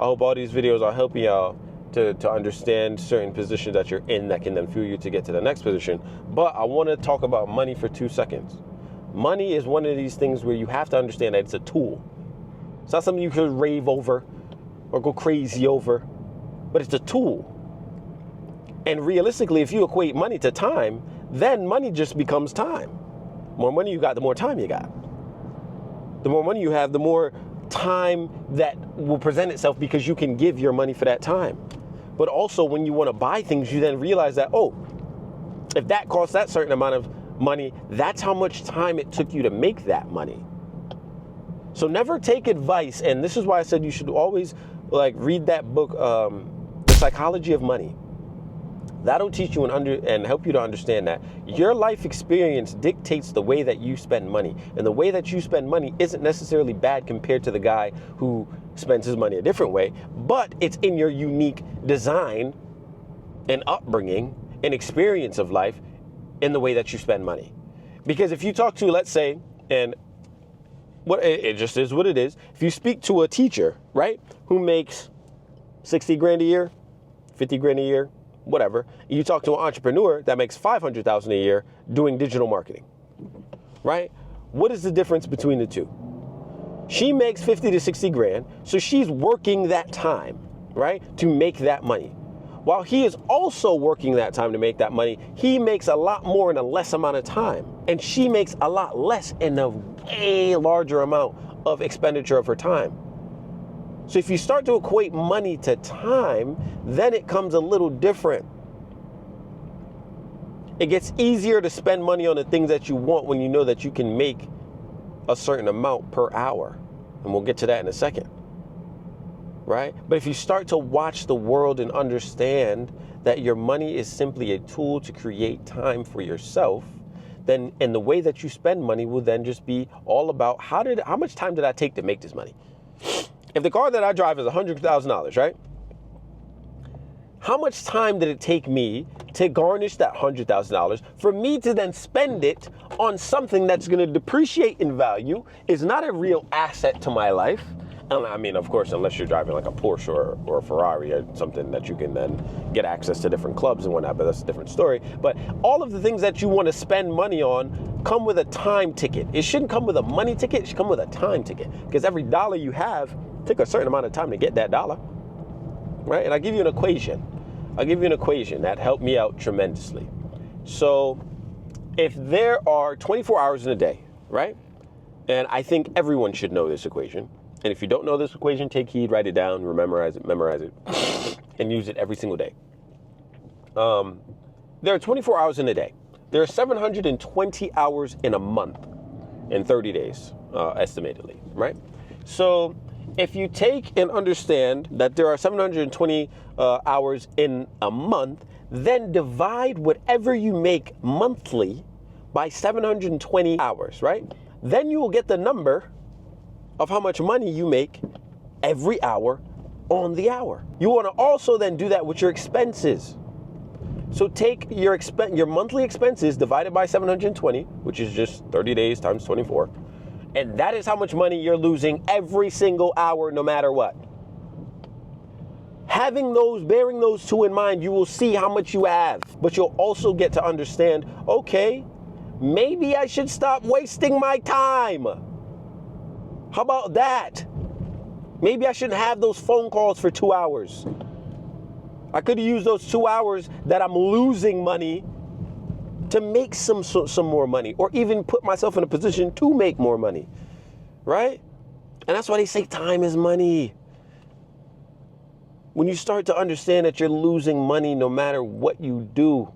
I hope all these videos are helping y'all to understand certain positions that you're in that can then fuel you to get to the next position. But I want to talk about money for 2 seconds. Money is one of these things where you have to understand that it's a tool. It's not something you could rave over or go crazy over, but it's a tool. And realistically, if you equate money to time, then money just becomes time. The more money you got, the more time you got. The more money you have, the more time that will present itself because you can give your money for that time. But also when you want to buy things, you then realize that, oh, if that costs that certain amount of money, that's how much time it took you to make that money. So never take advice, and this is why I said you should always read that book, The Psychology of Money. That'll teach you and help you to understand that your life experience dictates the way that you spend money. And the way that you spend money isn't necessarily bad compared to the guy who spends his money a different way, but it's in your unique design and upbringing and experience of life in the way that you spend money. Because if you talk to, let's say, and what it just is what it is, if you speak to a teacher, right, who makes 60 grand a year, 50 grand a year, whatever, you talk to an entrepreneur that makes 500,000 a year doing digital marketing, right? What is the difference between the two? She makes 50 to 60 grand, so she's working that time, right, to make that money. While he is also working that time to make that money, he makes a lot more in a less amount of time, and she makes a lot less in a way larger amount of expenditure of her time. So if you start to equate money to time, then it comes a little different. It gets easier to spend money on the things that you want when you know that you can make a certain amount per hour. And we'll get to that in a second, right? But if you start to watch the world and understand that your money is simply a tool to create time for yourself, then and the way that you spend money will then just be all about how much time did I take to make this money? If the car that I drive is $100,000, right? How much time did it take me to garnish that $100,000 for me to then spend it on something that's going to depreciate in value, is not a real asset to my life? And I mean, of course, unless you're driving like a Porsche or a Ferrari or something that you can then get access to different clubs and whatnot, but that's a different story. But all of the things that you want to spend money on come with a time ticket. It shouldn't come with a money ticket, it should come with a time ticket. Because every dollar you have, take a certain amount of time to get that dollar, right? And I'll give you an equation. That helped me out tremendously. So if there are 24 hours in a day, right? And I think everyone should know this equation. And if you don't know this equation, take heed, write it down, memorize it, and use it every single day. There are 24 hours in a day. There are 720 hours in a month in 30 days, estimatedly, right? So if you take and understand that there are 720 hours in a month, then divide whatever you make monthly by 720 hours, right? Then you will get the number of how much money you make every hour on the hour. You want to also then do that with your expenses. So take your monthly expenses divided by 720, which is just 30 days times 24. And that is how much money you're losing every single hour, no matter what. Bearing those two in mind, you will see how much you have. But you'll also get to understand, okay, maybe I should stop wasting my time. How about that? Maybe I shouldn't have those phone calls for 2 hours. I could use those 2 hours that I'm losing money to make some more money, or even put myself in a position to make more money, right? And that's why they say time is money. When you start to understand that you're losing money no matter what you do,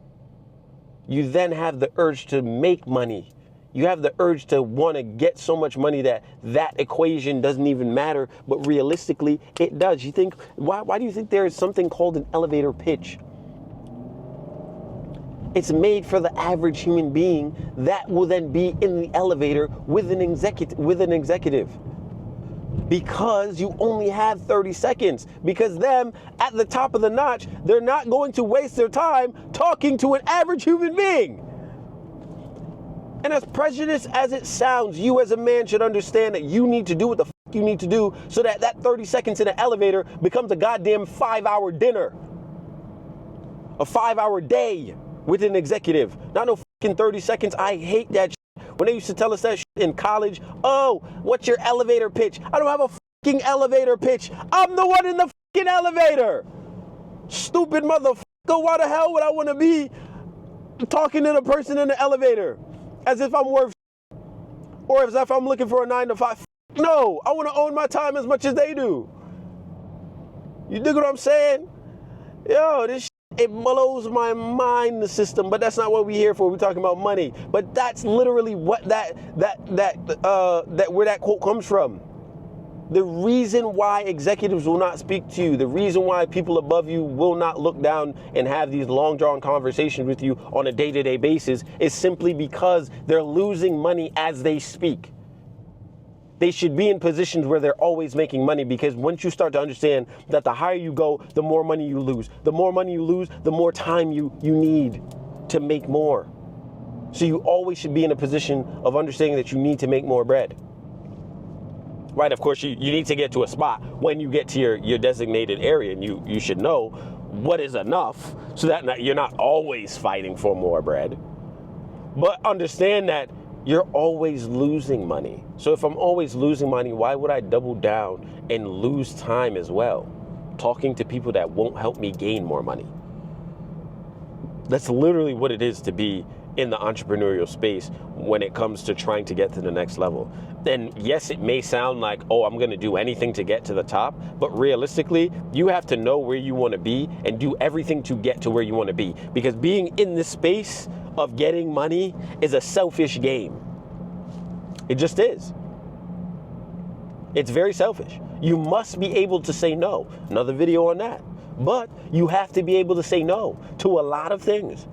you then have the urge to make money. You have the urge to want to get so much money that equation doesn't even matter, but realistically, it does. You think, why do you think there is something called an elevator pitch? It's made for the average human being that will then be in the elevator with an executive. Because you only have 30 seconds. Because them, at the top of the notch, they're not going to waste their time talking to an average human being. And as prejudiced as it sounds, you as a man should understand that you need to do what the f you need to do so that that 30 seconds in the elevator becomes a goddamn 5-hour dinner. A 5-hour day with an executive. Not no fucking 30 seconds. I hate that shit. When they used to tell us that shit in college, oh, what's your elevator pitch? I don't have a fucking elevator pitch. I'm the one in the fucking elevator. Stupid motherfucker. Why the hell would I want to be talking to the person in the elevator as if I'm worth or as if I'm looking for a 9 to 5? No, I want to own my time as much as they do. You dig what I'm saying? Yo, this shit, it blows my mind, the system, but that's not what we're here for. We're talking about money. But that's literally what that where that quote comes from. The reason why executives will not speak to you, the reason why people above you will not look down and have these long drawn conversations with you on a day-to-day basis is simply because they're losing money as they speak. They should be in positions where they're always making money, because once you start to understand that the higher you go, the more money you lose. The more money you lose, the more time you need to make more. So you always should be in a position of understanding that you need to make more bread. Right, of course, you need to get to a spot when you get to your designated area, and you should know what is enough so that you're not always fighting for more bread. But understand that you're always losing money. So if I'm always losing money, why would I double down and lose time as well, talking to people that won't help me gain more money? That's literally what it is to be in the entrepreneurial space when it comes to trying to get to the next level. Then yes, it may sound like, oh, I'm gonna do anything to get to the top, but realistically, you have to know where you wanna be and do everything to get to where you wanna be. Because being in this space of getting money is a selfish game. It just is. It's very selfish. You must be able to say no. Another video on that. But you have to be able to say no to a lot of things.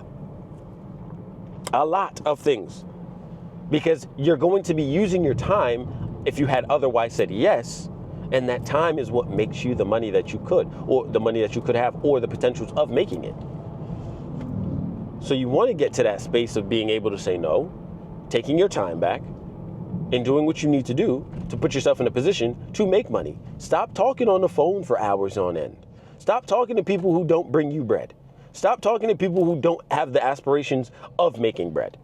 A lot of things. Because you're going to be using your time if you had otherwise said yes, and that time is what makes you the money that you could, or the money that you could have, or the potentials of making it. So you want to get to that space of being able to say no, taking your time back, and doing what you need to do to put yourself in a position to make money. Stop talking on the phone for hours on end. Stop talking to people who don't bring you bread. Stop talking to people who don't have the aspirations of making bread.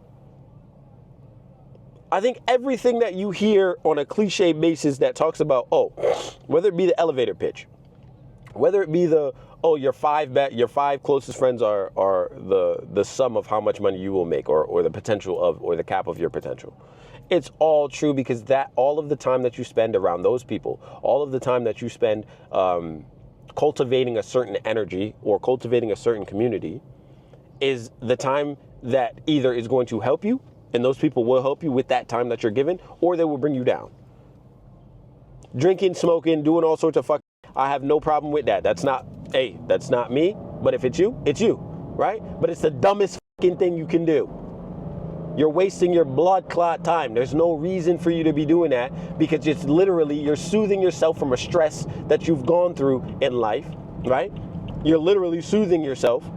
I think everything that you hear on a cliche basis that talks about, oh, whether it be the elevator pitch, whether it be the, oh, your five closest friends are the sum of how much money you will make, or the potential of, or the cap of your potential. It's all true, because that all of the time that you spend around those people, all of the time that you spend cultivating a certain energy or cultivating a certain community, is the time that either is going to help you, and those people will help you with that time that you're given, or they will bring you down. Drinking, smoking, doing all sorts of fuck, I have no problem with that. That's not me, but if it's you, right? But it's the dumbest fucking thing you can do. You're wasting your blood clot time. There's no reason for you to be doing that, because it's literally, you're soothing yourself from a stress that you've gone through in life, right? You're literally soothing yourself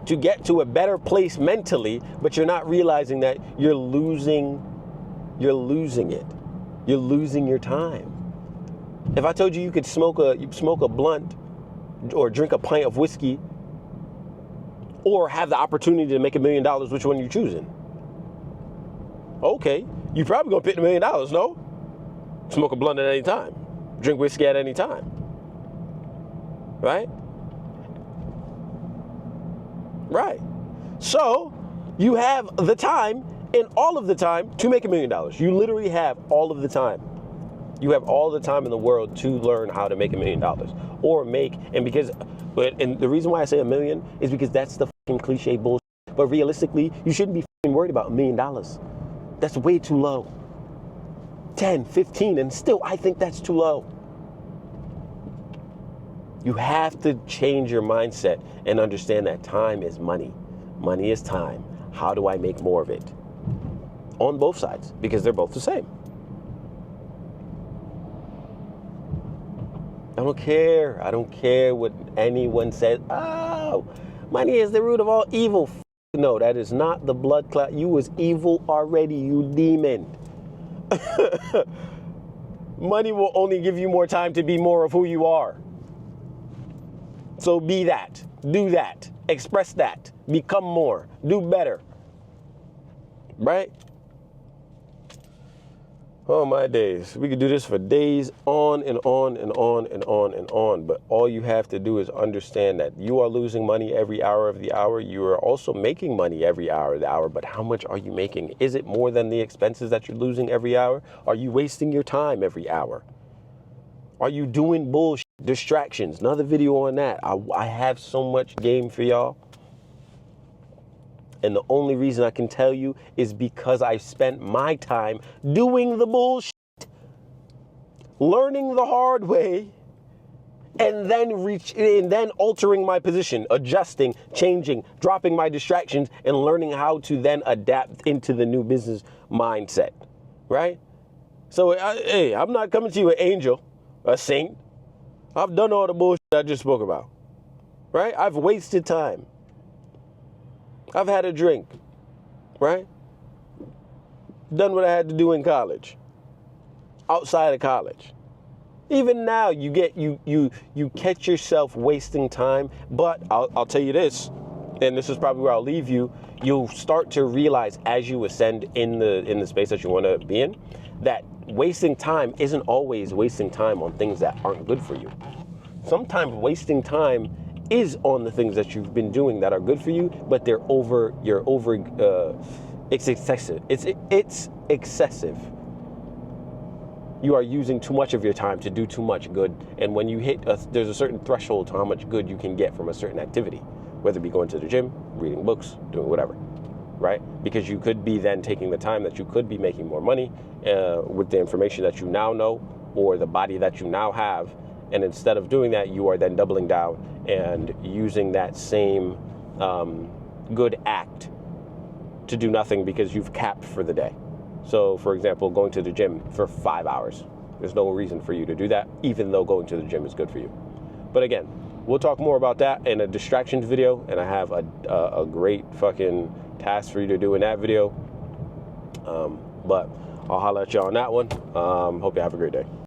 to get to a better place mentally, but you're not realizing that you're losing it. You're losing your time. If I told you you could smoke a blunt or drink a pint of whiskey, or have the opportunity to make $1 million, which one are you choosing? Okay, you probably gonna pick $1 million, no? Smoke a blunt at any time, drink whiskey at any time, right? Right. So you have the time, and all of the time, to make $1 million. You literally have all of the time. You have all the time in the world to learn how to make $1 million, or and the reason why I say $1 million is because that's the fucking cliche bullshit. But realistically, you shouldn't be fucking worried about $1 million. That's way too low. 10, 15, and still I think that's too low. You have to change your mindset and understand that time is money. Money is time. How do I make more of it? On both sides, because they're both the same. I don't care. I don't care what anyone says. Oh, money is the root of all evil. No, that is not the blood clot. You was evil already, you demon. Money will only give you more time to be more of who you are. So be that, do that, express that, become more, do better, right? Oh my days, we could do this for days, on and on and on and on and on, but all you have to do is understand that you are losing money every hour of the hour. You are also making money every hour of the hour, but how much are you making? Is it more than the expenses that you're losing every hour? Are you wasting your time every hour? Are you doing bullshit, distractions? Another video on that. I have so much game for y'all. And the only reason I can tell you is because I spent my time doing the bullshit, learning the hard way, and then altering my position, adjusting, changing, dropping my distractions, and learning how to then adapt into the new business mindset, right? So, hey, I'm not coming to you an angel, a saint. I've done all the bullshit I just spoke about, right? I've wasted time. I've had a drink, right? Done what I had to do in college, outside of college. Even now, you catch yourself wasting time. But I'll tell you this, and this is probably where I'll leave you. You'll start to realize as you ascend in the space that you want to be in, that wasting time isn't always wasting time on things that aren't good for you. Sometimes wasting time is on the things that you've been doing that are good for you, but it's excessive. It's excessive. You are using too much of your time to do too much good, and when you hit, there's a certain threshold to how much good you can get from a certain activity, whether it be going to the gym, reading books, doing whatever, right? Because you could be then taking the time that you could be making more money with the information that you now know or the body that you now have. And instead of doing that, you are then doubling down and using that same good act to do nothing because you've capped for the day. So, for example, going to the gym for 5 hours. There's no reason for you to do that, even though going to the gym is good for you. But again, we'll talk more about that in a distractions video, and I have a great fucking task for you to do in that video. But I'll holler at you on that one. Hope you have a great day.